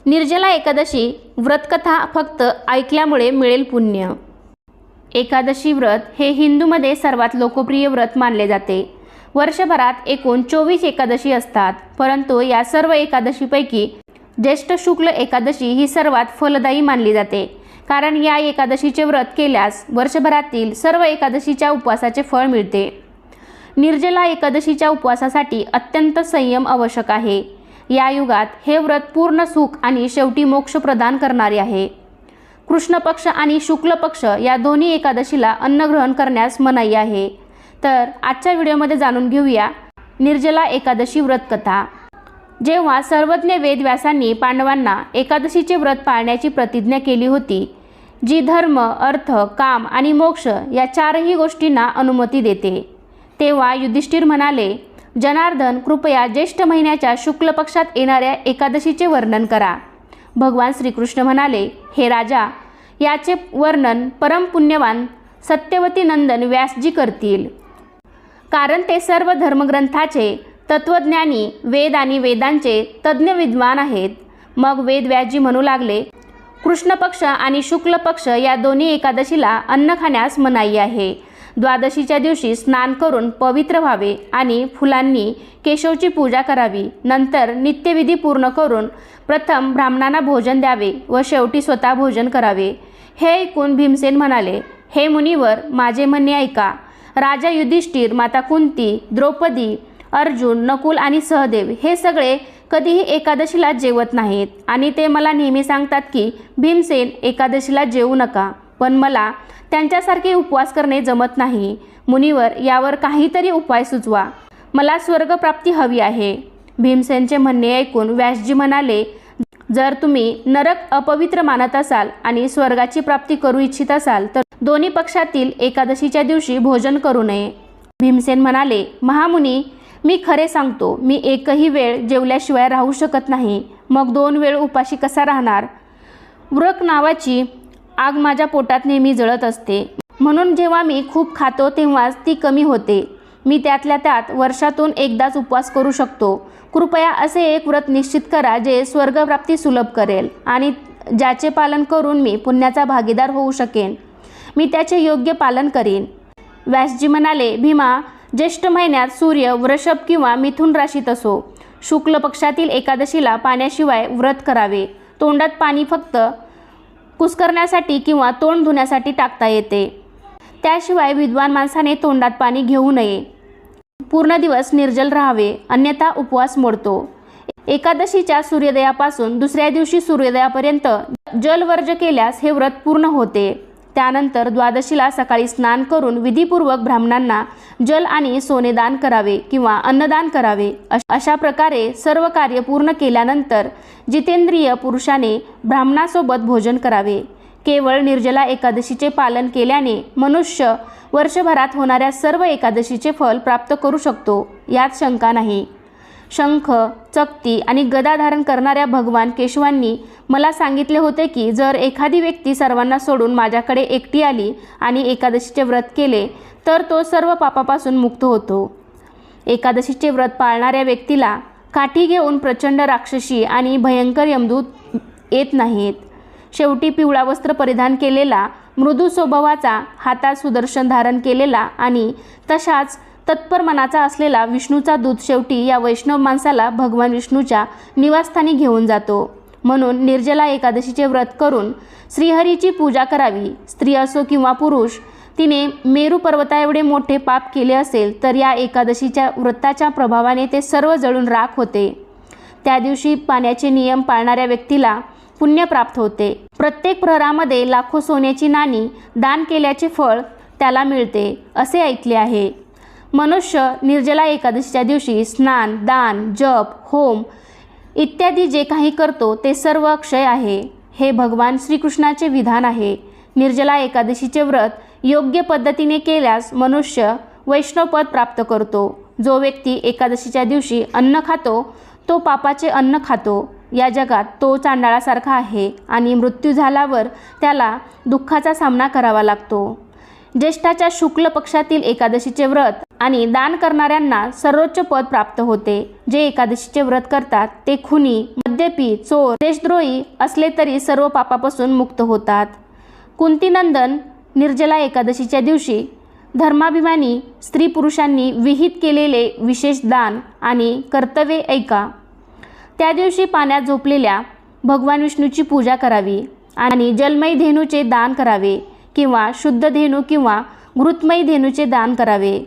निर्जला एकादशी व्रतकथा फक्त ऐकल्यामुळे मिळेल पुण्य। एकादशी व्रत हे हिंदूमध्ये सर्वात लोकप्रिय व्रत मानले जाते। वर्षभरात एकूण 24 एकादशी असतात, परंतु या सर्व एकादशीपैकी ज्येष्ठ शुक्ल एकादशी ही सर्वात फलदायी मानली जाते, कारण या एकादशीचे व्रत केल्यास वर्षभरातील सर्व एकादशीच्या उपवासाचे फळ मिळते। निर्जला एकादशीच्या उपवासासाठी अत्यंत संयम आवश्यक आहे। या युगात हे व्रत पूर्ण सुख आणि शेवटी मोक्ष प्रदान करणारे आहे। कृष्ण पक्ष आणि शुक्ल पक्ष या दोन्ही एकादशीला अन्नग्रहण करण्यास मनाई आहे। तर आजच्या व्हिडिओमध्ये जाणून घेऊया निर्जला एकादशी व्रतकथा। जेव्हा सर्वज्ञ वेदव्यासांनी पांडवांना एकादशीचे व्रत पाळण्याची प्रतिज्ञा केली होती, जी धर्म, अर्थ, काम आणि मोक्ष या चारही गोष्टींना अनुमती देते, तेव्हा युधिष्ठिर म्हणाले, जनार्दन, कृपया ज्येष्ठ महिन्याच्या शुक्ल पक्षात येणाऱ्या एकादशीचे वर्णन करा। भगवान श्रीकृष्ण म्हणाले, हे राजा, याचे वर्णन परमपुण्यवान सत्यवती नंदन व्यासजी करतील, कारण ते सर्व धर्मग्रंथाचे तत्वज्ञानी, वेद आणि वेदांचे तज्ज्ञ विद्वान आहेत। मग वेदव्यासजी म्हणू लागले, कृष्ण पक्ष आणि शुक्ल पक्ष या दोन्ही एकादशीला अन्न खाण्यास मनाई आहे। द्वादशीच्या दिवशी स्नान करून पवित्र व्हावे आणि फुलांनी केशवची पूजा करावी। नंतर नित्यविधी पूर्ण करून प्रथम ब्राह्मणांना भोजन द्यावे व शेवटी स्वतः भोजन करावे। हे ऐकून भीमसेन म्हणाले, हे मुनिवर, माझे म्हणणे ऐका। राजा युधिष्ठिर, माता कुंती, द्रौपदी, अर्जुन, नकुल आणि सहदेव हे सगळे कधीही एकादशीला जेवत नाहीत आणि ते मला नेहमी सांगतात की भीमसेन, एकादशीला जेवू नका, पण मला त्यांच्यासारखे उपवास करणे जमत नाही। मुनिवर, यावर काहीतरी उपाय सुचवा, मला स्वर्गप्राप्ती हवी आहे। भीमसेनचे म्हणणे ऐकून व्यासजी म्हणाले, जर तुम्ही नरक अपवित्र मानत असाल आणि स्वर्गाची प्राप्ती करू इच्छित असाल तर दोन्ही पक्षातील एकादशीच्या दिवशी भोजन करू नये। भीमसेन म्हणाले, महामुनी, मी खरे सांगतो, मी एकही वेळ जेवल्याशिवाय राहू शकत नाही, मग 2 वेळ उपाशी कसा राहणार? व्रक नावाची आग माझ्या पोटात नेहमी जळत असते, म्हणून जेव्हा मी खूप खातो तेव्हाच ती कमी होते। मी त्यातल्या त्यात वर्षातून एकदाच उपवास करू शकतो। कृपया असे एक व्रत निश्चित करा जे स्वर्गप्राप्ती सुलभ करेल आणि ज्याचे पालन करून मी पुण्याचा भागीदार होऊ शकेन। मी त्याचे योग्य पालन करीन। व्यासजी म्हणाले, भीमा, ज्येष्ठ महिन्यात सूर्य वृषभ किंवा मिथुन राशीत असो, शुक्ल पक्षातील एकादशीला पाण्याशिवाय व्रत करावे। तोंडात पाणी फक्त कुस्करण्यासाठी किंवा तोंड धुण्यासाठी टाकता येते, त्याशिवाय विद्वान माणसाने तोंडात पाणी घेऊ नये। पूर्ण दिवस निर्जल राहावे, अन्यथा उपवास मोडतो। एकादशीच्या सूर्योदयापासून दुसऱ्या दिवशी सूर्योदयापर्यंत जलवर्ज केल्यास हे व्रत पूर्ण होते। त्यानंतर द्वादशीला सकाळी स्नान करून विधीपूर्वक ब्राह्मणांना जल आणि सोने दान करावे किंवा अन्नदान करावे। अशा प्रकारे सर्व कार्य पूर्ण केल्यानंतर जितेंद्रिय पुरुषाने ब्राह्मणासोबत भोजन करावे। केवळ निर्जला एकादशीचे पालन केल्याने मनुष्य वर्षभरात होणाऱ्या सर्व एकादशीचे फल प्राप्त करू शकतो, यात शंका नाही। शंख, चकती आणि गदा धारण करणाऱ्या भगवान केशवांनी मला सांगितले होते की जर एखादी व्यक्ती सर्वांना सोडून माझ्याकडे एकटी आली आणि एकादशीचे व्रत केले तर तो सर्व पापापासून मुक्त होतो। एकादशीचे व्रत पाळणाऱ्या व्यक्तीला काठी घेऊन प्रचंड राक्षसी आणि भयंकर यमदूत येत नाहीत। शेवटी पिवळा वस्त्र परिधान केलेला, मृदू स्वभावाचा, हातात सुदर्शन धारण केलेला आणि तशाच तत्पर मनाचा असलेला विष्णूचा दूत शेवटी या वैष्णव माणसाला भगवान विष्णूच्या निवासस्थानी घेऊन जातो। म्हणून निर्जला एकादशीचे व्रत करून श्रीहरीची पूजा करावी। स्त्री असो किंवा पुरुष, तिने मेरू पर्वता एवढे मोठे पाप केले असेल तर या एकादशीच्या व्रताच्या प्रभावाने ते सर्व जळून राख होते। त्या दिवशी पाण्याचे नियम पाळणाऱ्या व्यक्तीला पुण्य प्राप्त होते। प्रत्येक प्रहरामध्ये लाखो सोन्याची नाणी दान केल्याचे फळ त्याला मिळते, असे ऐकले आहे। मनुष्य निर्जला एकादशीच्या दिवशी स्नान, दान, जप, होम इत्यादी जे काही करतो ते सर्व अक्षय आहे। हे भगवान श्रीकृष्णाचे विधान आहे। निर्जला एकादशीचे व्रत योग्य पद्धतीने केल्यास मनुष्य वैष्णवपद प्राप्त करतो। जो व्यक्ती एकादशीच्या दिवशी अन्न खातो तो पापाचे अन्न खातो। या जगात तो चांडाळासारखा आहे आणि मृत्यू झाल्यावर त्याला दुःखाचा सामना करावा लागतो। ज्येष्ठाच्या शुक्ल पक्षातील एकादशीचे व्रत आणि दान करणाऱ्यांना सर्वोच्च पद प्राप्त होते. जे एकादशीचे व्रत करतात ते खुनी, मद्यपी, चोर, देशद्रोही असले तरी सर्व पापापासून मुक्त होतात. कुंतीनंदन निर्जला एकादशीच्या दिवशी धर्माभिमानी स्त्री पुरुषांनी विहित केलेले विशेष दान आणि कर्तव्ये ऐका. त्या दिवशी पाण्यात झोपलेल्या भगवान विष्णूची पूजा करावी आणि जलमयी धेनूचे दान करावे किंवा शुद्ध धेनू किंवा घृतमयी धेनूचे दान करावे.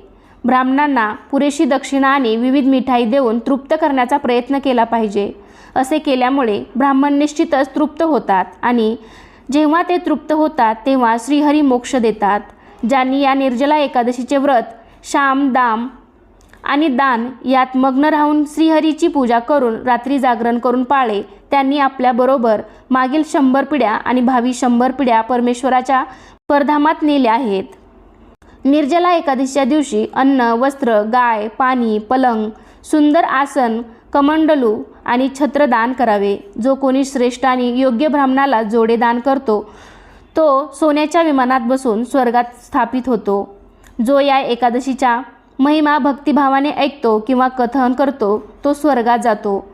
ब्राह्मणांना पुरेशी दक्षिणा आणि विविध मिठाई देऊन तृप्त करण्याचा प्रयत्न केला पाहिजे. असे केल्यामुळे ब्राह्मण निश्चितच तृप्त होतात आणि जेव्हा ते तृप्त होतात तेव्हा श्रीहरी मोक्ष देतात. ज्यांनी या निर्जला एकादशीचे व्रत शाम, दाम आणि दान यात मग्न राहून श्रीहरीची पूजा करून रात्री जागरण करून पाळले, त्यांनी आपल्याबरोबर मागील 100 पिढ्या आणि भावी 100 पिढ्या परमेश्वराच्या परधामात नेल्या आहेत. निर्जला एकादशीच्या दिवशी अन्न, वस्त्र, गाय, पाणी, पलंग, सुंदर आसन, कमंडलू आणि छत्र दान करावे. जो कोणी श्रेष्ठ आणि योग्य ब्राह्मणाला जोडे दान करतो तो सोन्याच्या विमानात बसून स्वर्गात स्थापित होतो. जो या एकादशीचा महिमा भक्तिभावाने ऐकतो किंवा कथन करतो तो स्वर्गात जातो.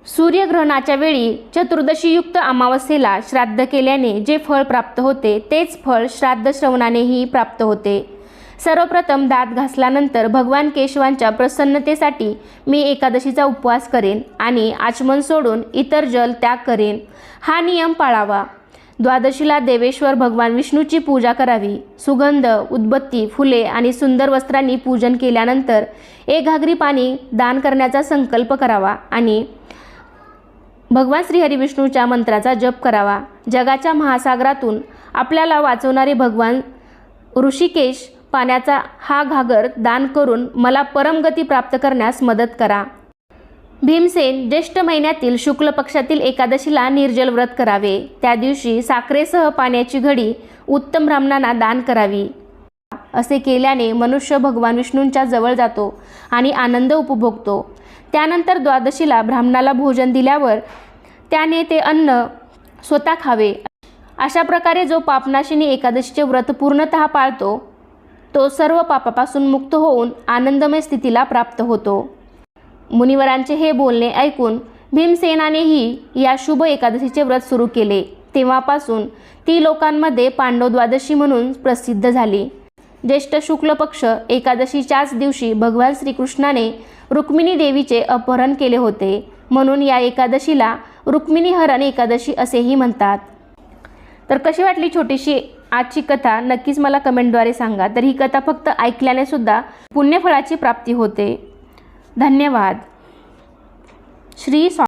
सूर्यग्रहणाच्या वेळी चतुर्दशीयुक्त अमावस्येला श्राद्ध केल्याने जे फळ प्राप्त होते तेच फळ श्राद्ध श्रवणानेही प्राप्त होते. सर्वप्रथम दात घासल्यानंतर भगवान केशवांच्या प्रसन्नतेसाठी मी एकादशीचा उपवास करेन आणि आचमन सोडून इतर जल त्याग करेन. हा नियम पाळावा. द्वादशीला देवेश्वर भगवान विष्णूची पूजा करावी. सुगंध, उदबत्ती, फुले आणि सुंदर वस्त्रांनी पूजन केल्यानंतर 1 घागरी पाणी दान करण्याचा संकल्प करावा आणि भगवान श्रीहरी विष्णूच्या मंत्राचा जप करावा. जगाच्या महासागरातून आपल्याला वाचवणारे भगवान ऋषिकेश पाण्याचा हा घागर दान करून मला परमगती प्राप्त करण्यास मदत करा. भीमसेन ज्येष्ठ महिन्यातील शुक्ल पक्षातील एकादशीला निर्जल व्रत करावे. त्या दिवशी साखरेसह पाण्याची घडी उत्तम ब्राह्मणांना दान करावी. असे केल्याने मनुष्य भगवान विष्णूंच्या जवळ जातो आणि आनंद उपभोगतो. त्यानंतर द्वादशीला ब्राह्मणाला भोजन दिल्यावर त्याने ते अन्न स्वतः खावे. अशा प्रकारे जो पापनाशिनी एकादशीचे व्रत पूर्णतः पाळतो तो सर्व पापापासून मुक्त होऊन आनंदमय स्थितीला प्राप्त होतो. मुनिवरांचे हे बोलणे ऐकून भीमसेनानेही या शुभ एकादशीचे व्रत सुरू केले. तेव्हापासून ती लोकांमध्ये पांडव द्वादशी म्हणून प्रसिद्ध झाली. ज्येष्ठ शुक्ल पक्ष एकादशीच्याच दिवशी भगवान श्रीकृष्णाने रुक्मिणी देवीचे अपहरण केले होते, म्हणून या एकादशीला रुक्मिणी हरण एकादशी असेही म्हणतात. तर कशी वाटली छोटीशी आजची कथा नक्कीच मला कमेंटद्वारे सांगा. तर ही कथा फक्त ऐकल्याने सुद्धा पुण्यफळाची प्राप्ती होते. धन्यवाद. श्री